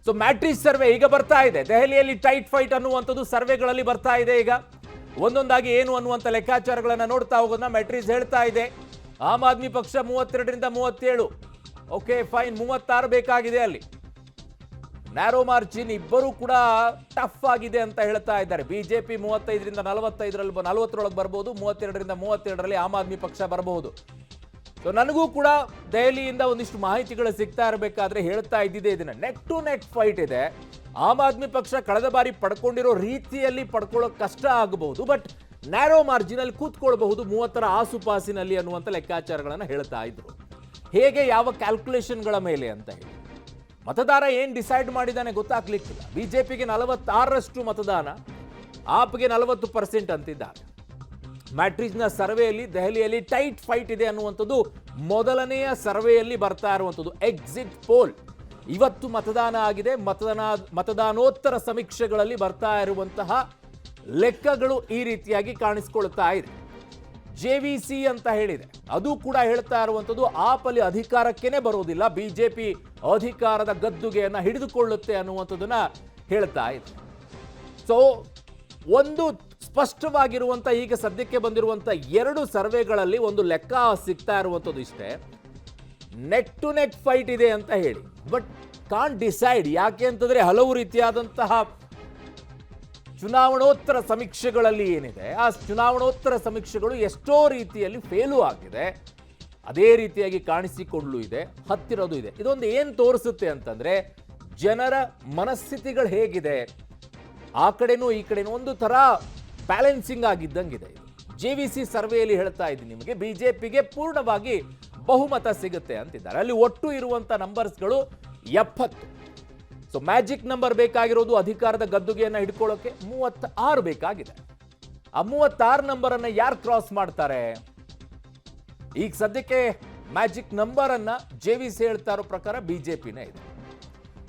So matrix survey ಈಗ ಬರ್ತಾ ಇದೆ. ದೆಹಲಿಯಲ್ಲಿ ಟೈಟ್ ಫೈಟ್ ಅನ್ನುವಂಥದ್ದು ಸರ್ವೆಗಳಲ್ಲಿ ಬರ್ತಾ ಇದೆ. ಈಗ ಒಂದೊಂದಾಗಿ ಏನು ಅನ್ನುವಂಥ ಲೆಕ್ಕಾಚಾರಗಳನ್ನು ನೋಡ್ತಾ ಹೋಗೋದನ್ನ ಮ್ಯಾಟ್ರಿಕ್ಸ್ ಹೇಳ್ತಾ ಇದೆ. ಆಮ್ ಆದ್ಮಿ ಪಕ್ಷ 32ರಿಂದ 37, ಓಕೆ ಫೈನ್, 36 ಬೇಕಾಗಿದೆ. ಅಲ್ಲಿ ನ್ಯಾರೋ ಮಾರ್ಜಿನ್ ಇಬ್ಬರು ಕೂಡ ಟಫ್ ಆಗಿದೆ ಅಂತ ಹೇಳ್ತಾ ಇದ್ದಾರೆ. ಬಿಜೆಪಿ 35ರಿಂದ 40ರೊಳಗೆ ಬರ್ಬೋದು, 32ರಿಂದ 32ರಲ್ಲಿ ಆಮ್ ಆದ್ಮಿ ಪಕ್ಷ ಬರಬಹುದು. ಸೊ ನನಗೂ ಕೂಡ ದೆಹಲಿಯಿಂದ ಒಂದಿಷ್ಟು ಮಾಹಿತಿಗಳು ಸಿಗ್ತಾ ಇರಬೇಕಾದ್ರೆ ಹೇಳ್ತಾ ಇದ್ದಿದೆ, ಇದನ್ನ ನೆಕ್ ಟು ನೆಕ್ ಫೈಟ್ ಇದೆ. ಆಮ್ ಆದ್ಮಿ ಪಕ್ಷ ಕಳೆದ ಬಾರಿ ಪಡ್ಕೊಂಡಿರೋ ರೀತಿಯಲ್ಲಿ ಪಡ್ಕೊಳ್ಳೋಕೆ ಕಷ್ಟ ಆಗಬಹುದು, ಬಟ್ ನ್ಯಾರೋ ಮಾರ್ಜಿನ್ ಅಲ್ಲಿ ಕೂತ್ಕೊಳ್ಬಹುದು 30ರ ಆಸುಪಾಸಿನಲ್ಲಿ ಅನ್ನುವಂಥ ಲೆಕ್ಕಾಚಾರಗಳನ್ನು ಹೇಳ್ತಾ ಇದ್ರು. ಹೇಗೆ, ಯಾವ ಕ್ಯಾಲ್ಕುಲೇಷನ್ಗಳ ಮೇಲೆ ಅಂತ ಹೇಳಿ ಮತದಾರ ಏನ್ ಡಿಸೈಡ್ ಮಾಡಿದಾನೆ ಗೊತ್ತಾಗ್ಲಿಕ್ಕಿಲ್ಲ. ಬಿಜೆಪಿಗೆ 46ರಷ್ಟು ಮತದಾನ, ಆಪ್ಗೆ 40% ಅಂತಿದ್ದಾರೆ. ಮ್ಯಾಟ್ರಿಕ್ಸ್ನ ಸರ್ವೆಯಲ್ಲಿ ದೆಹಲಿಯಲ್ಲಿ ಟೈಟ್ ಫೈಟ್ ಇದೆ ಅನ್ನುವಂಥದ್ದು ಮೊದಲನೆಯ ಸರ್ವೆಯಲ್ಲಿ ಬರ್ತಾ ಇರುವಂಥದ್ದು. ಎಕ್ಸಿಟ್ ಪೋಲ್ ಇವತ್ತು ಮತದಾನ ಆಗಿದೆ. ಮತದಾನೋತ್ತರ ಸಮೀಕ್ಷೆಗಳಲ್ಲಿ ಬರ್ತಾ ಇರುವಂತಹ ಲೆಕ್ಕಗಳು ಈ ರೀತಿಯಾಗಿ ಕಾಣಿಸ್ಕೊಳ್ತಾ ಇದೆ. ಜೆವಿಸಿ ಅಂತ ಹೇಳಿದೆ, ಅದು ಕೂಡ ಹೇಳ್ತಾ ಇರುವಂಥದ್ದು ಆಪಲ್ಲಿ ಅಧಿಕಾರಕ್ಕೇನೆ ಬರೋದಿಲ್ಲ, ಬಿಜೆಪಿ ಅಧಿಕಾರದ ಗದ್ದುಗೆಯನ್ನ ಹಿಡಿದುಕೊಳ್ಳುತ್ತೆ ಅನ್ನುವಂಥದ್ದನ್ನ ಹೇಳ್ತಾ ಇದೆ. ಸೊ ಒಂದು ಸ್ಪಷ್ಟವಾಗಿರುವಂತ ಈಗ ಸದ್ಯಕ್ಕೆ ಬಂದಿರುವಂತ 2 ಸರ್ವೆಗಳಲ್ಲಿ ಒಂದು ಲೆಕ್ಕ ಸಿಗ್ತಾ ಇರುವಂಥದ್ದು ಇಷ್ಟೇ, ನೆಕ್ ಟು ನೆಕ್ ಫೈಟ್ ಇದೆ ಅಂತ ಹೇಳಿ. But can't decide. ಯಾಕೆ ಅಂತಂದ್ರೆ ಹಲವು ರೀತಿಯಾದಂತಹ ಚುನಾವಣೋತ್ತರ ಸಮೀಕ್ಷೆಗಳಲ್ಲಿ ಏನಿದೆ, ಆ ಚುನಾವಣೋತ್ತರ ಸಮೀಕ್ಷೆಗಳು ಎಷ್ಟೋ ರೀತಿಯಲ್ಲಿ ಫೇಲು ಆಗಿದೆ, ಅದೇ ರೀತಿಯಾಗಿ ಕಾಣಿಸಿಕೊಳ್ಳಲು ಇದೆ, ಹತ್ತಿರೋದು ಇದೆ. ಇದೊಂದು ಏನು ತೋರಿಸುತ್ತೆ ಅಂತಂದ್ರೆ ಜನರ ಮನಸ್ಥಿತಿಗಳು ಹೇಗಿದೆ, ಆ ಕಡೆನೂ ಈ ಕಡೆನೂ ಒಂದು ಥರ ಬ್ಯಾಲೆನ್ಸಿಂಗ್ ಆಗಿದ್ದಂಗಿದೆ. ಜೆವಿಸಿ ಸರ್ವೆಯಲ್ಲಿ ಹೇಳ್ತಾ ಇದ್ದೀನಿ ನಿಮಗೆ, ಬಿಜೆಪಿಗೆ ಪೂರ್ಣವಾಗಿ ಬಹುಮತ ಸಿಗುತ್ತೆ ಅಂತಿದ್ದಾರೆ. ಅಲ್ಲಿ ಒಟ್ಟು ಇರುವಂಥ ನಂಬರ್ಸ್ಗಳು 70. ಸೊ ಮ್ಯಾಜಿಕ್ ನಂಬರ್ ಬೇಕಾಗಿರೋದು ಅಧಿಕಾರದ ಗದ್ದುಗೆಯನ್ನು ಹಿಡ್ಕೊಳ್ಳೋಕೆ 36 ಬೇಕಾಗಿದೆ. ಆ 36 ನಂಬರ್ ಅನ್ನ ಯಾರು ಕ್ರಾಸ್ ಮಾಡ್ತಾರೆ? ಈಗ ಸದ್ಯಕ್ಕೆ ಮ್ಯಾಜಿಕ್ ನಂಬರ್ ಅನ್ನ ಜೆವಿಸಿ ಹೇಳ್ತಾ ಇರೋ ಪ್ರಕಾರ ಬಿಜೆಪಿನೇ ಇದೆ.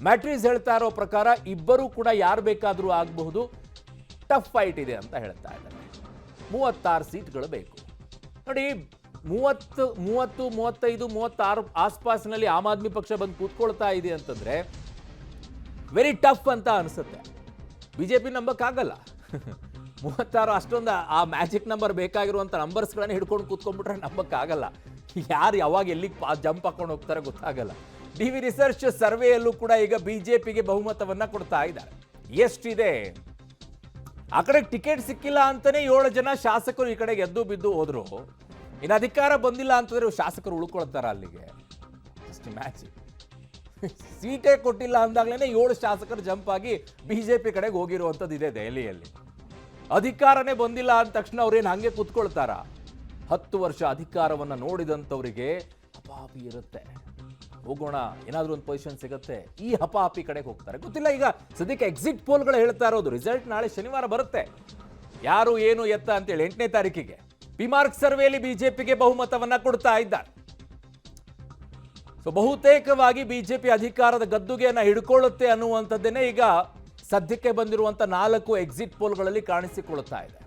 ಮ್ಯಾಟ್ರಿಕ್ಸ್ ಹೇಳ್ತಾ ಇರೋ ಪ್ರಕಾರ ಇಬ್ಬರು ಕೂಡ ಯಾರು ಬೇಕಾದರೂ ಆಗಬಹುದು, ಟಫ್ ಫೈಟ್ ಇದೆ ಅಂತ ಹೇಳ್ತಾ ಇದ್ದಾರೆ. 36 ಸೀಟ್ಗಳು ಬೇಕು ನೋಡಿ. 30, 35, 36 ಆಸ್ಪಾಸಿನಲ್ಲಿ ಆಮ್ ಆದ್ಮಿ ಪಕ್ಷ ಬಂದು ಕೂತ್ಕೊಳ್ತಾ ಇದೆ ಅಂತಂದ್ರೆ ವೆರಿ ಟಫ್ ಅಂತ ಅನಿಸುತ್ತೆ. ಬಿಜೆಪಿ ನಂಬಕ್ಕಾಗಲ್ಲ. 36 ಅಷ್ಟೊಂದು ಆ ಮ್ಯಾಜಿಕ್ ನಂಬರ್ ಬೇಕಾಗಿರುವಂಥ ನಂಬರ್ಸ್ಗಳನ್ನ ಹಿಡ್ಕೊಂಡು ಕೂತ್ಕೊಂಡ್ಬಿಟ್ರೆ ನಂಬಕ್ಕಾಗಲ್ಲ. ಯಾರು ಯಾವಾಗ ಎಲ್ಲಿಗೆ ಜಂಪ್ ಹಾಕೊಂಡು ಹೋಗ್ತಾರೆ ಗೊತ್ತಾಗಲ್ಲ. ಡಿವಿ ರಿಸರ್ಚ್ ಸರ್ವೆಯಲ್ಲೂ ಕೂಡ ಈಗ ಬಿಜೆಪಿಗೆ ಬಹುಮತವನ್ನ ಕೊಡ್ತಾ ಇದ್ದಾರೆ. ಎಷ್ಟಿದೆ? ಆ ಕಡೆ ಟಿಕೆಟ್ ಸಿಕ್ಕಿಲ್ಲ ಅಂತಾನೆ 7 ಜನ ಶಾಸಕರು ಈ ಕಡೆಗೆ ಎದ್ದು ಬಿದ್ದು ಹೋದ್ರು. ಇನ್ನು ಅಧಿಕಾರ ಬಂದಿಲ್ಲ ಅಂತಂದ್ರೆ ಶಾಸಕರು ಉಳ್ಕೊಳ್ತಾರ ಅಲ್ಲಿಗೆ? ಅಷ್ಟು ಮ್ಯಾಜಿಕ್. ಸೀಟೇ ಕೊಟ್ಟಿಲ್ಲ ಅಂದಾಗ್ಲೇನೆ 7 ಶಾಸಕರು ಜಂಪ್ ಆಗಿ ಬಿಜೆಪಿ ಕಡೆಗೆ ಹೋಗಿರುವಂಥದ್ದು ಇದೆ ದೆಹಲಿಯಲ್ಲಿ. ಅಧಿಕಾರನೇ ಬಂದಿಲ್ಲ ಅಂದ ತಕ್ಷಣ ಅವ್ರೇನು ಹಂಗೆ ಕೂತ್ಕೊಳ್ತಾರ? 10 ವರ್ಷ ಅಧಿಕಾರವನ್ನ ನೋಡಿದಂಥವರಿಗೆ ಹಪಾಪಿ ಇರುತ್ತೆ, ಹೋಗೋಣ ಏನಾದ್ರೂ ಒಂದು ಪೊಸಿಷನ್ ಸಿಗುತ್ತೆ, ಈ ಹಪಾಪಿ ಕಡೆಗೆ ಹೋಗ್ತಾರೆ. ಗೊತ್ತಿಲ್ಲ. ಈಗ ಸದ್ಯಕ್ಕೆ ಎಕ್ಸಿಟ್ ಪೋಲ್ಗಳು ಹೇಳ್ತಾ ಇರೋದು ರಿಸಲ್ಟ್ ನಾಳೆ ಶನಿವಾರ ಬರುತ್ತೆ, ಯಾರು ಏನು ಎತ್ತ ಅಂತೇಳಿ 8ನೇ ತಾರೀಕಿಗೆ. ಪಿಮಾರ್ಕ್ ಸರ್ವೆಯಲ್ಲಿ ಬಿಜೆಪಿಗೆ ಬಹುಮತವನ್ನ ಕೊಡ್ತಾ ಇದ್ದಾರೆ. ಸೊ ಬಹುತೇಕವಾಗಿ ಬಿಜೆಪಿ ಅಧಿಕಾರದ ಗದ್ದುಗೆಯನ್ನ ಹಿಡ್ಕೊಳ್ಳುತ್ತೆ ಅನ್ನುವಂಥದ್ದೇನೆ ಈಗ ಸದ್ಯಕ್ಕೆ ಬಂದಿರುವಂತ 4 ಎಕ್ಸಿಟ್ ಪೋಲ್ಗಳಲ್ಲಿ ಕಾಣಿಸಿಕೊಳ್ಳುತ್ತಾ ಇದೆ.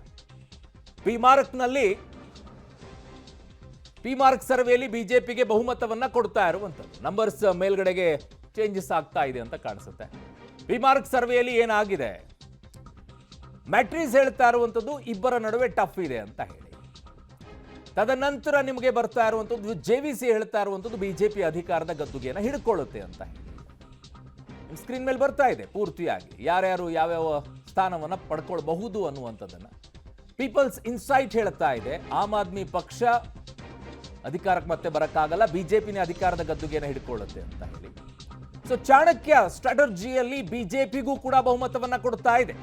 ಪಿಮಾರ್ಕ್ ಸರ್ವೆಯಲ್ಲಿ ಬಿಜೆಪಿಗೆ ಬಹುಮತವನ್ನ ಕೊಡ್ತಾ ಇರುವಂಥದ್ದು. ನಂಬರ್ಸ್ ಮೇಲ್ಗಡೆಗೆ ಚೇಂಜಸ್ ಆಗ್ತಾ ಇದೆ ಅಂತ ಕಾಣಿಸುತ್ತೆ. ಪಿಮಾರ್ಕ್ ಸರ್ವೆಯಲ್ಲಿ ಏನಾಗಿದೆ, ಮ್ಯಾಟ್ರಿಕ್ಸ್ ಹೇಳ್ತಾ ಇರುವಂಥದ್ದು ಇಬ್ಬರ ನಡುವೆ ಟಫ್ ಇದೆ ಅಂತ ಹೇಳಿ. ತದನಂತರ ನಿಮಗೆ ಬರ್ತಾ ಇರುವಂಥದ್ದು ಜೆವಿಸಿ ಹೇಳ್ತಾ ಇರುವಂಥದ್ದು ಬಿಜೆಪಿ ಅಧಿಕಾರದ ಗದ್ದುಗೆಯನ್ನು ಹಿಡ್ಕೊಳ್ಳುತ್ತೆ ಅಂತ ಹೇಳಿ. ಸ್ಕ್ರೀನ್ ಮೇಲೆ ಬರ್ತಾ ಇದೆ ಪೂರ್ತಿಯಾಗಿ ಯಾರ್ಯಾರು ಯಾವ್ಯಾವ ಸ್ಥಾನವನ್ನ ಪಡ್ಕೊಳ್ಬಹುದು ಅನ್ನುವಂಥದ್ದನ್ನ. ಪೀಪಲ್ಸ್ ಇನ್ಸೈಟ್ ಹೇಳ್ತಾ ಇದೆ ಆಮ್ ಆದ್ಮಿ ಪಕ್ಷ ಅಧಿಕಾರಕ್ಕೆ ಮತ್ತೆ ಬರಕ್ಕಾಗಲ್ಲ, ಬಿಜೆಪಿನೇ ಅಧಿಕಾರದ ಗದ್ದುಗೆಯನ್ನು ಹಿಡ್ಕೊಳ್ಳುತ್ತೆ ಅಂತ ಹೇಳಿ. ಸೊ ಚಾಣಕ್ಯ ಸ್ಟ್ರಾಟಜಿಯಲ್ಲಿ ಬಿಜೆಪಿಗೂ ಕೂಡ ಬಹುಮತವನ್ನ ಕೊಡ್ತಾ ಇದೆ.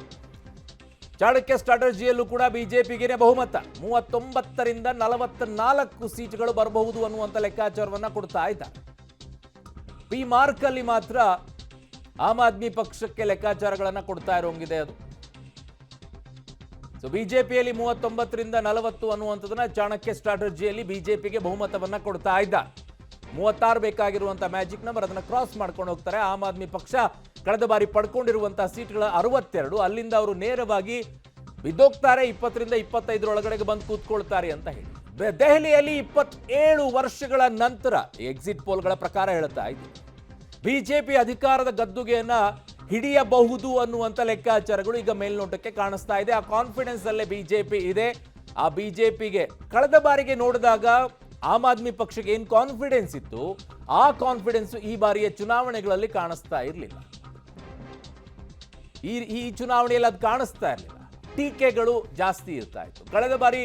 ಚಾಣಕ್ಯ ಸ್ಟ್ರಾಟಜಿಯಲ್ಲೂ ಕೂಡ ಬಿಜೆಪಿಗೆ ಬಹುಮತ 39ರಿಂದ 44 ಸೀಟ್ಗಳು ಬರಬಹುದು ಅನ್ನುವಂಥ ಲೆಕ್ಕಾಚಾರವನ್ನ ಕೊಡ್ತಾ ಇದ್ದಾರೆ. ಪಿಮಾರ್ಕ್ ಅಲ್ಲಿ ಮಾತ್ರ ಆಮ್ ಆದ್ಮಿ ಪಕ್ಷಕ್ಕೆ ಲೆಕ್ಕಾಚಾರಗಳನ್ನ ಕೊಡ್ತಾ ಇರೋಂಗಿದೆ ಅದು. ಸೊ ಬಿಜೆಪಿಯಲ್ಲಿ 39ರಿಂದ 40 ಅನ್ನುವಂಥದ್ದನ್ನ ಚಾಣಕ್ಯ ಸ್ಟ್ರಾಟಜಿಯಲ್ಲಿ ಬಿಜೆಪಿಗೆ ಬಹುಮತವನ್ನ ಕೊಡ್ತಾ ಇದ್ದ. 36 ಬೇಕಾಗಿರುವಂತಹ ಮ್ಯಾಜಿಕ್ ನಂಬರ್, ಅದನ್ನ ಕ್ರಾಸ್ ಮಾಡ್ಕೊಂಡು ಹೋಗ್ತಾರೆ. ಆಮ್ ಆದ್ಮಿ ಪಕ್ಷ ಕಳೆದ ಬಾರಿ ಪಡ್ಕೊಂಡಿರುವಂತಹ ಸೀಟ್ಗಳ 62, ಅಲ್ಲಿಂದ ಅವರು ನೇರವಾಗಿ ಬಿದ್ದೋಗ್ತಾರೆ. 20ರಿಂದ 25 ಒಳಗಡೆಗೆ ಬಂದು ಕೂತ್ಕೊಳ್ತಾರೆ ಅಂತ ಹೇಳಿ. ದೆಹಲಿಯಲ್ಲಿ 27 ವರ್ಷಗಳ ನಂತರ ಎಕ್ಸಿಟ್ ಪೋಲ್ಗಳ ಪ್ರಕಾರ ಹೇಳ್ತಾ ಇದ್ದೀವಿ, ಬಿಜೆಪಿ ಅಧಿಕಾರದ ಗದ್ದುಗೆಯನ್ನ ಹಿಡಿಯಬಹುದು ಅನ್ನುವಂಥ ಲೆಕ್ಕಾಚಾರಗಳು ಈಗ ಮೇಲ್ನೋಟಕ್ಕೆ ಕಾಣಿಸ್ತಾ ಇದೆ. ಆ ಕಾನ್ಫಿಡೆನ್ಸ್ ಅಲ್ಲೇ ಬಿಜೆಪಿ ಇದೆ. ಆ ಬಿಜೆಪಿಗೆ ಕಳೆದ ಬಾರಿಗೆ ನೋಡಿದಾಗ ಆಮ್ ಆದ್ಮಿ ಪಕ್ಷಕ್ಕೆ ಏನು ಕಾನ್ಫಿಡೆನ್ಸ್ ಇತ್ತು, ಆ ಕಾನ್ಫಿಡೆನ್ಸ್ ಈ ಬಾರಿಯ ಚುನಾವಣೆಗಳಲ್ಲಿ ಕಾಣಿಸ್ತಾ ಇರಲಿಲ್ಲ. ಈ ಚುನಾವಣೆಯಲ್ಲಿ ಅದು ಕಾಣಿಸ್ತಾ ಇರಲಿಲ್ಲ. ಟೀಕೆಗಳು ಜಾಸ್ತಿ ಇರ್ತಾ ಇತ್ತು. ಕಳೆದ ಬಾರಿ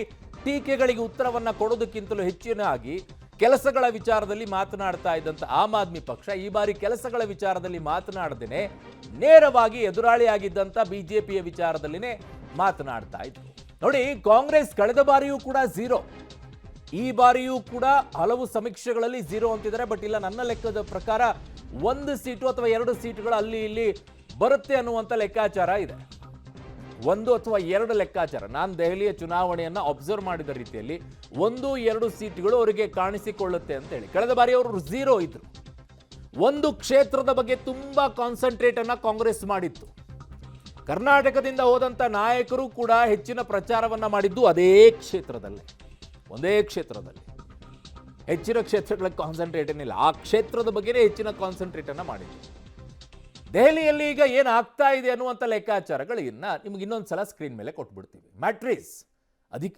ಟೀಕೆಗಳಿಗೆ ಉತ್ತರವನ್ನ ಕೊಡೋದಕ್ಕಿಂತಲೂ ಹೆಚ್ಚಿನಾಗಿ ಕೆಲಸಗಳ ವಿಚಾರದಲ್ಲಿ ಮಾತನಾಡ್ತಾ ಇದ್ದಂಥ ಆಮ್ ಆದ್ಮಿ ಪಕ್ಷ ಈ ಬಾರಿ ಕೆಲಸಗಳ ವಿಚಾರದಲ್ಲಿ ಮಾತನಾಡದೇನೆ ನೇರವಾಗಿ ಎದುರಾಳಿಯಾಗಿದ್ದಂಥ ಬಿಜೆಪಿಯ ವಿಚಾರದಲ್ಲಿನೇ ಮಾತನಾಡ್ತಾ ಇದ್ರು. ನೋಡಿ, ಕಾಂಗ್ರೆಸ್ ಕಳೆದ ಬಾರಿಯೂ ಕೂಡ ಝೀರೋ, ಈ ಬಾರಿಯೂ ಕೂಡ ಹಲವು ಸಮೀಕ್ಷೆಗಳಲ್ಲಿ ಝೀರೋ ಅಂತಿದ್ದಾರೆ. ಬಟ್ ಇಲ್ಲ, ನನ್ನ ಲೆಕ್ಕದ ಪ್ರಕಾರ 1 ಸೀಟು ಅಥವಾ 2 ಸೀಟುಗಳು ಅಲ್ಲಿ ಇಲ್ಲಿ ಬರುತ್ತೆ ಅನ್ನುವಂಥ ಲೆಕ್ಕಾಚಾರ ಇದೆ. 1 ಅಥವಾ 2 ಲೆಕ್ಕಾಚಾರ. ನಾನು ದೆಹಲಿಯ ಚುನಾವಣೆಯನ್ನ ಅಬ್ಸರ್ವ್ ಮಾಡಿದ ರೀತಿಯಲ್ಲಿ 1-2 ಸೀಟುಗಳು ಅವರಿಗೆ ಕಾಣಿಸಿಕೊಳ್ಳುತ್ತೆ ಅಂತ ಹೇಳಿ. ಕಳೆದ ಬಾರಿ ಅವರು ಝೀರೋ ಇದ್ರು. ಒಂದು ಕ್ಷೇತ್ರದ ಬಗ್ಗೆ ತುಂಬಾ ಕಾನ್ಸಂಟ್ರೇಟ್ ಅನ್ನ ಕಾಂಗ್ರೆಸ್ ಮಾಡಿತ್ತು. ಕರ್ನಾಟಕದಿಂದ ಹೋದಂತ ನಾಯಕರು ಕೂಡ ಹೆಚ್ಚಿನ ಪ್ರಚಾರವನ್ನ ಮಾಡಿದ್ದು ಅದೇ ಕ್ಷೇತ್ರದಲ್ಲೇ, ಒಂದೇ ಕ್ಷೇತ್ರದಲ್ಲಿ. ಹೆಚ್ಚಿನ ಕ್ಷೇತ್ರಗಳಿಗೆ ಕಾನ್ಸಂಟ್ರೇಟ್ ಏನಿಲ್ಲ, ಆ ಕ್ಷೇತ್ರದ ಬಗ್ಗೆನೇ ಹೆಚ್ಚಿನ ಕಾನ್ಸಂಟ್ರೇಟ್ ಅನ್ನ ಮಾಡಿದ್ದು. ದೆಹಲಿಯಲ್ಲಿ ಈಗ ಏನಾಗ್ತಾ ಇದೆ ಅನ್ನುವಂಥ ಲೆಕ್ಕಾಚಾರಗಳನ್ನ ನಿಮ್ಗೆ ಇನ್ನೊಂದ್ಸಲ ಸ್ಕ್ರೀನ್ ಮೇಲೆ ಕೊಟ್ಬಿಡ್ತೀವಿ. ಮ್ಯಾಟ್ರಿಸ್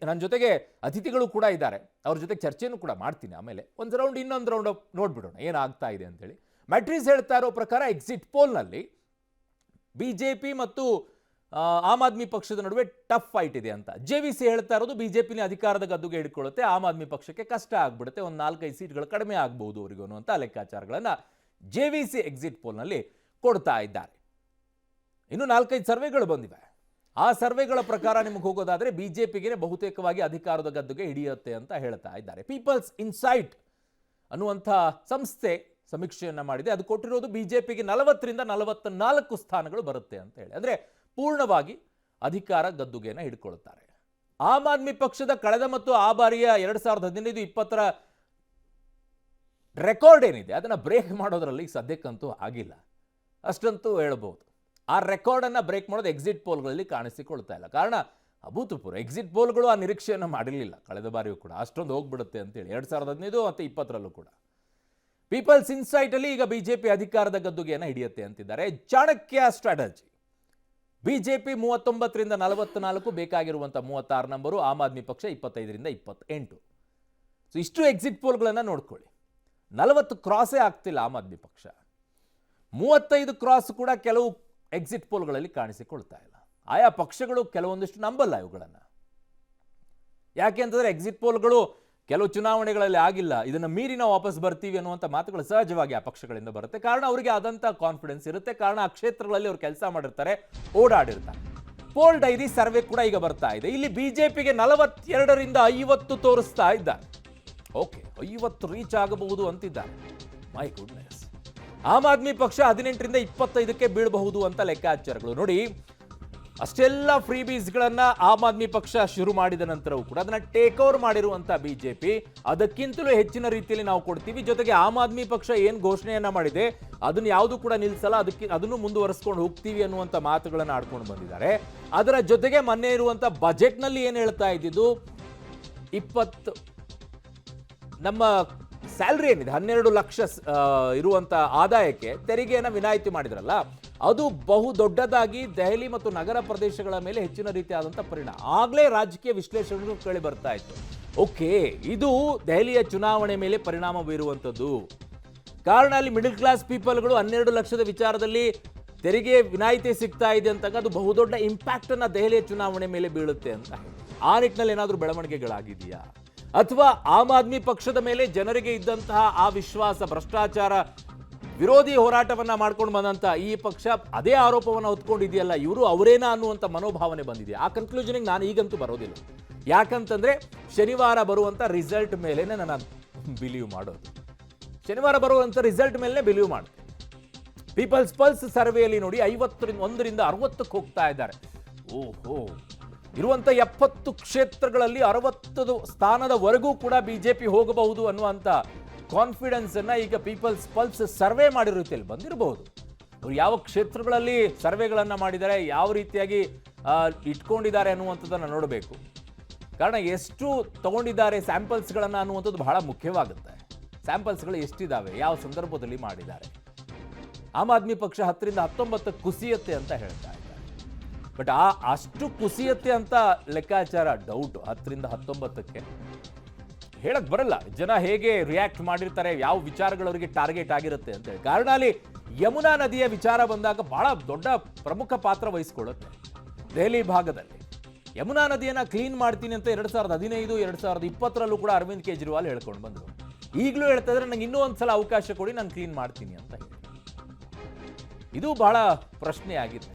ನನ್ನ ಜೊತೆಗೆ ಅತಿಥಿಗಳು ಕೂಡ ಇದ್ದಾರೆ, ಅವ್ರ ಜೊತೆ ಚರ್ಚೆನೂ ಕೂಡ ಮಾಡ್ತೀನಿ. ಆಮೇಲೆ ಇನ್ನೊಂದು ರೌಂಡ್ ನೋಡ್ಬಿಡೋಣ ಏನಾಗ್ತಾ ಇದೆ ಅಂತೇಳಿ. ಮ್ಯಾಟ್ರಿಸ್ ಹೇಳ್ತಾ ಇರೋ ಪ್ರಕಾರ ಎಕ್ಸಿಟ್ ಪೋಲ್ನಲ್ಲಿ ಬಿಜೆಪಿ ಮತ್ತು ಆಮ್ ಆದ್ಮಿ ಪಕ್ಷದ ನಡುವೆ ಟಫ್ ಫೈಟ್ ಇದೆ ಅಂತ. JVC ಹೇಳ್ತಾ ಇರೋದು ಬಿಜೆಪಿನ ಅಧಿಕಾರದ ಗದ್ದುಗೆ ಹಿಡ್ಕೊಳ್ಳುತ್ತೆ, ಆಮ್ ಆದ್ಮಿ ಪಕ್ಷಕ್ಕೆ ಕಷ್ಟ ಆಗ್ಬಿಡುತ್ತೆ, ಒಂದು 4-5 ಸೀಟ್ಗಳು ಕಡಿಮೆ ಆಗ್ಬಹುದು ಅವರಿಗೂ ಅನ್ನುವಂಥ ಲೆಕ್ಕಾಚಾರಗಳನ್ನ JVC ಎಕ್ಸಿಟ್ ಪೋಲ್ನಲ್ಲಿ ಕೊಡ್ತಾ ಇದ್ದಾರೆ. ಇನ್ನು 4-5 ಸರ್ವೆಗಳು ಬಂದಿವೆ. ಆ ಸರ್ವೆಗಳ ಪ್ರಕಾರ ನಿಮಗೆ ಹೋಗೋದಾದ್ರೆ ಬಿಜೆಪಿಗೆ ಬಹುತೇಕವಾಗಿ ಅಧಿಕಾರದ ಗದ್ದುಗೆ ಹಿಡಿಯುತ್ತೆ ಅಂತ ಹೇಳ್ತಾ ಇದ್ದಾರೆ. ಪೀಪಲ್ಸ್ ಇನ್ಸೈಟ್ ಅನ್ನುವಂಥ ಸಂಸ್ಥೆ ಸಮೀಕ್ಷೆಯನ್ನ ಮಾಡಿದೆ. ಅದು ಕೊಟ್ಟಿರೋದು ಬಿಜೆಪಿಗೆ 40ರಿಂದ 44 ಸ್ಥಾನಗಳು ಬರುತ್ತೆ ಅಂತ ಹೇಳಿ. ಅಂದ್ರೆ ಪೂರ್ಣವಾಗಿ ಅಧಿಕಾರ ಗದ್ದುಗೆಯನ್ನು ಹಿಡ್ಕೊಳ್ತಾರೆ. ಆಮ್ ಆದ್ಮಿ ಪಕ್ಷದ ಕಳೆದ ಮತ್ತು ಆ ಬಾರಿಯ 2015-20 ರೆಕಾರ್ಡ್ ಏನಿದೆ ಅದನ್ನ ಬ್ರೇಕ್ ಮಾಡೋದ್ರಲ್ಲಿ ಸದ್ಯಕ್ಕಂತೂ ಆಗಿಲ್ಲ, ಅಷ್ಟಂತೂ ಹೇಳ್ಬೋದು. ಆ ರೆಕಾರ್ಡನ್ನು ಬ್ರೇಕ್ ಮಾಡೋದು ಎಕ್ಸಿಟ್ ಪೋಲ್ಗಳಲ್ಲಿ ಕಾಣಿಸಿಕೊಳ್ತಾ ಇಲ್ಲ. ಕಾರಣ ಅಭೂತಪೂರ್ವ ಎಕ್ಸಿಟ್ ಪೋಲ್ಗಳು ಆ ನಿರೀಕ್ಷೆಯನ್ನು ಮಾಡಿರಲಿಲ್ಲ ಕಳೆದ ಬಾರಿಯೂ ಕೂಡ, ಅಷ್ಟೊಂದು ಹೋಗ್ಬಿಡುತ್ತೆ ಅಂತೇಳಿ 2015 ಮತ್ತು 2020ರಲ್ಲೂ ಕೂಡ. ಪೀಪಲ್ಸ್ ಇನ್ಸೈಟ್ ಅಲ್ಲಿ ಈಗ ಬಿಜೆಪಿ ಅಧಿಕಾರದ ಗದ್ದುಗೆಯನ್ನು ಹಿಡಿಯುತ್ತೆ ಅಂತಿದ್ದಾರೆ. ಚಾಣಕ್ಯ ಸ್ಟ್ರಾಟಜಿ, ಬಿಜೆಪಿ 39ರಿಂದ 44, ಬೇಕಾಗಿರುವಂಥ 36 ನಂಬರು, ಆಮ್ ಆದ್ಮಿ ಪಕ್ಷ 25ರಿಂದ 28. ಸೊ ಇಷ್ಟು ಎಕ್ಸಿಟ್ ಪೋಲ್ಗಳನ್ನು ನೋಡ್ಕೊಳ್ಳಿ. 40 ಕ್ರಾಸೇ ಆಗ್ತಿಲ್ಲ ಆಮ್ ಆದ್ಮಿ ಪಕ್ಷ. 35 ಕ್ರಾಸ್ ಕೂಡ ಕೆಲವು ಎಕ್ಸಿಟ್ ಪೋಲ್ಗಳಲ್ಲಿ ಕಾಣಿಸಿಕೊಳ್ತಾ ಇಲ್ಲ. ಆಯಾ ಪಕ್ಷಗಳು ಕೆಲವೊಂದಿಷ್ಟು ನಂಬಲ್ಲ ಇವುಗಳನ್ನು. ಯಾಕೆ ಅಂತಂದ್ರೆ ಎಕ್ಸಿಟ್ ಪೋಲ್ಗಳು ಕೆಲವು ಚುನಾವಣೆಗಳಲ್ಲಿ ಆಗಿಲ್ಲ, ಇದನ್ನು ಮೀರಿ ನಾವು ವಾಪಸ್ ಬರ್ತೀವಿ ಅನ್ನುವಂಥ ಮಾತುಗಳು ಸಹಜವಾಗಿ ಆ ಪಕ್ಷಗಳಿಂದ ಬರುತ್ತೆ. ಕಾರಣ ಅವರಿಗೆ ಆದಂಥ ಕಾನ್ಫಿಡೆನ್ಸ್ ಇರುತ್ತೆ, ಕಾರಣ ಆ ಕ್ಷೇತ್ರಗಳಲ್ಲಿ ಅವರು ಕೆಲಸ ಮಾಡಿರ್ತಾರೆ, ಓಡಾಡಿರ್ತಾರೆ. ಪೋಲ್ ಡೈರಿ ಸರ್ವೆ ಕೂಡ ಈಗ ಬರ್ತಾ ಇದೆ. ಇಲ್ಲಿ ಬಿಜೆಪಿಗೆ 42ರಿಂದ 50 ತೋರಿಸ್ತಾ ಇದ್ದಾರೆ. ಓಕೆ, 50 ರೀಚ್ ಆಗಬಹುದು ಅಂತಿದ್ದಾರೆ. My goodness. ಆಮ್ ಆದ್ಮಿ ಪಕ್ಷ 18ರಿಂದ 25ಕ್ಕೆ ಬೀಳಬಹುದು ಅಂತ ಲೆಕ್ಕಾಚಾರಗಳು. ನೋಡಿ, ಅಷ್ಟೆಲ್ಲ ಫ್ರೀಬೀಸ್ಗಳನ್ನ ಆಮ್ ಆದ್ಮಿ ಪಕ್ಷ ಶುರು ಮಾಡಿದ ನಂತರವೂ ಕೂಡ ಅದನ್ನ ಟೇಕ್ ಓವರ್ ಮಾಡಿರುವಂತ ಬಿಜೆಪಿ ಅದಕ್ಕಿಂತಲೂ ಹೆಚ್ಚಿನ ರೀತಿಯಲ್ಲಿ ನಾವು ಕೊಡ್ತೀವಿ, ಜೊತೆಗೆ ಆಮ್ ಆದ್ಮಿ ಪಕ್ಷ ಏನ್ ಘೋಷಣೆಯನ್ನ ಮಾಡಿದೆ ಅದನ್ನ ಯಾವುದು ಕೂಡ ನಿಲ್ಸಲ್ಲ, ಅದನ್ನು ಮುಂದುವರಿಸ್ಕೊಂಡು ಹೋಗ್ತೀವಿ ಅನ್ನುವಂಥ ಮಾತುಗಳನ್ನು ಆಡ್ಕೊಂಡು ಬಂದಿದ್ದಾರೆ. ಅದರ ಜೊತೆಗೆ ಮೊನ್ನೆ ಇರುವಂಥ ಬಜೆಟ್ನಲ್ಲಿ ಏನು ಹೇಳ್ತಾ ಇದ್ದಿದ್ದು, 20 ನಮ್ಮ ಸ್ಯಾಲ್ರಿ ಏನಿದೆ 12 ಲಕ್ಷ ಇರುವಂಥ ಆದಾಯಕ್ಕೆ ತೆರಿಗೆಯನ್ನು ವಿನಾಯಿತಿ ಮಾಡಿದ್ರಲ್ಲ, ಅದು ಬಹು ದೊಡ್ಡದಾಗಿ ದೆಹಲಿ ಮತ್ತು ನಗರ ಪ್ರದೇಶಗಳ ಮೇಲೆ ಹೆಚ್ಚಿನ ರೀತಿಯಾದಂಥ ಪರಿಣಾಮ. ಆಗಲೇ ರಾಜಕೀಯ ವಿಶ್ಲೇಷಣೆಗಳು ಕೇಳಿ ಬರ್ತಾ ಇತ್ತು. ಓಕೆ, ಇದು ದೆಹಲಿಯ ಚುನಾವಣೆ ಮೇಲೆ ಪರಿಣಾಮ ಬೀರುವಂಥದ್ದು. ಕಾರಣ ಅಲ್ಲಿ ಮಿಡಲ್ ಕ್ಲಾಸ್ ಪೀಪಲ್ಗಳು 12 ಲಕ್ಷದ ವಿಚಾರದಲ್ಲಿ ತೆರಿಗೆ ವಿನಾಯಿತಿ ಸಿಗ್ತಾ ಇದೆ ಅಂತಾಗ ಅದು ಬಹುದೊಡ್ಡ ಇಂಪ್ಯಾಕ್ಟ್ ಅನ್ನ ದೆಹಲಿಯ ಚುನಾವಣೆ ಮೇಲೆ ಬೀಳುತ್ತೆ ಅಂತ. ಆ ನಿಟ್ಟಿನಲ್ಲಿ ಏನಾದರೂ ಬೆಳವಣಿಗೆಗಳಾಗಿದೆಯಾ, ಅಥವಾ ಆಮ್ ಆದ್ಮಿ ಪಕ್ಷದ ಮೇಲೆ ಜನರಿಗೆ ಇದ್ದಂತಹ ಆ ವಿಶ್ವಾಸ, ಭ್ರಷ್ಟಾಚಾರ ವಿರೋಧಿ ಹೋರಾಟವನ್ನ ಮಾಡ್ಕೊಂಡು ಬಂದಂತ ಈ ಪಕ್ಷ ಅದೇ ಆರೋಪವನ್ನು ಹೊತ್ಕೊಂಡಿದೆಯಲ್ಲ, ಇವರು ಅವರೇನಾ ಅನ್ನುವಂಥ ಮನೋಭಾವನೆ ಬಂದಿದೆ. ಆ ಕನ್ಕ್ಲೂಷನ್ಗೆ ನಾನು ಈಗಂತೂ ಬರೋದಿಲ್ಲ. ಯಾಕಂತಂದ್ರೆ ಶನಿವಾರ ಬರುವಂಥ ರಿಸಲ್ಟ್ ಮೇಲೇನೆ ನಾನು ಬಿಲೀವ್ ಮಾಡೋದು. ಶನಿವಾರ ಬರುವಂಥ ರಿಸಲ್ಟ್ ಮೇಲೆ ಬಿಲೀವ್ ಮಾಡ್ತೀನಿ. ಪೀಪಲ್ಸ್ ಪಲ್ಸ್ ಸರ್ವೆಯಲ್ಲಿ ನೋಡಿ 51ರಿಂದ 60ಕ್ಕೆ ಹೋಗ್ತಾ ಇದ್ದಾರೆ. ಓಹೋ, ಇರುವಂಥ 70 ಕ್ಷೇತ್ರಗಳಲ್ಲಿ 60 ಸ್ಥಾನದವರೆಗೂ ಕೂಡ ಬಿಜೆಪಿ ಹೋಗಬಹುದು ಅನ್ನುವಂಥ ಕಾನ್ಫಿಡೆನ್ಸ್ ಅನ್ನ ಈಗ ಪೀಪಲ್ಸ್ ಪಲ್ಸ್ ಸರ್ವೆ ಮಾಡಿರೋ ರೀತಿಯಲ್ಲಿ ಬಂದಿರಬಹುದು. ಅವರು ಯಾವ ಕ್ಷೇತ್ರಗಳಲ್ಲಿ ಸರ್ವೆಗಳನ್ನು ಮಾಡಿದ್ದಾರೆ, ಯಾವ ರೀತಿಯಾಗಿ ಇಟ್ಕೊಂಡಿದ್ದಾರೆ ಅನ್ನುವಂಥದ್ದನ್ನು ನೋಡಬೇಕು. ಕಾರಣ ಎಷ್ಟು ತಗೊಂಡಿದ್ದಾರೆ ಸ್ಯಾಂಪಲ್ಸ್ಗಳನ್ನು ಅನ್ನುವಂಥದ್ದು ಬಹಳ ಮುಖ್ಯವಾಗುತ್ತೆ. ಸ್ಯಾಂಪಲ್ಸ್ಗಳು ಎಷ್ಟಿದ್ದಾವೆ, ಯಾವ ಸಂದರ್ಭದಲ್ಲಿ ಮಾಡಿದ್ದಾರೆ. ಆಮ್ ಆದ್ಮಿ ಪಕ್ಷ 10ರಿಂದ 19 ಕುಸಿಯತ್ತೆ ಅಂತ ಹೇಳ್ತಾ ಇದ್ದಾರೆ. ಬಟ್ ಅಷ್ಟು ಕುಸಿಯತ್ತೆ ಅಂತ ಲೆಕ್ಕಾಚಾರ ಡೌಟ್. 10ರಿಂದ 19ಕ್ಕೆ ಹೇಳಕ್ ಬರಲ್ಲ ಜನ ಹೇಗೆ ರಿಯಾಕ್ಟ್ ಮಾಡಿರ್ತಾರೆ, ಯಾವ ವಿಚಾರಗಳವರಿಗೆ ಟಾರ್ಗೆಟ್ ಆಗಿರುತ್ತೆ ಅಂತ ಹೇಳಿ. ಕಾರಣ ಅಲ್ಲಿ ಯಮುನಾ ನದಿಯ ವಿಚಾರ ಬಂದಾಗ ಬಹಳ ದೊಡ್ಡ ಪ್ರಮುಖ ಪಾತ್ರ ವಹಿಸ್ಕೊಳ್ಳುತ್ತೆ. ದೆಹಲಿ ಭಾಗದಲ್ಲಿ ಯಮುನಾ ನದಿಯನ್ನ ಕ್ಲೀನ್ ಮಾಡ್ತೀನಿ ಅಂತ 2015, 2020ರಲ್ಲೂ ಕೂಡ ಅರವಿಂದ್ ಕೇಜ್ರಿವಾಲ್ ಹೇಳ್ಕೊಂಡು ಬಂದರು. ಈಗಲೂ ಹೇಳ್ತಾ ಇದ್ರೆ ನಂಗೆ ಇನ್ನೂ ಒಂದ್ಸಲ ಅವಕಾಶ ಕೊಡಿ, ನಾನು ಕ್ಲೀನ್ ಮಾಡ್ತೀನಿ ಅಂತ ಹೇಳಿ. ಇದು ಬಹಳ ಪ್ರಶ್ನೆ ಆಗಿದೆ.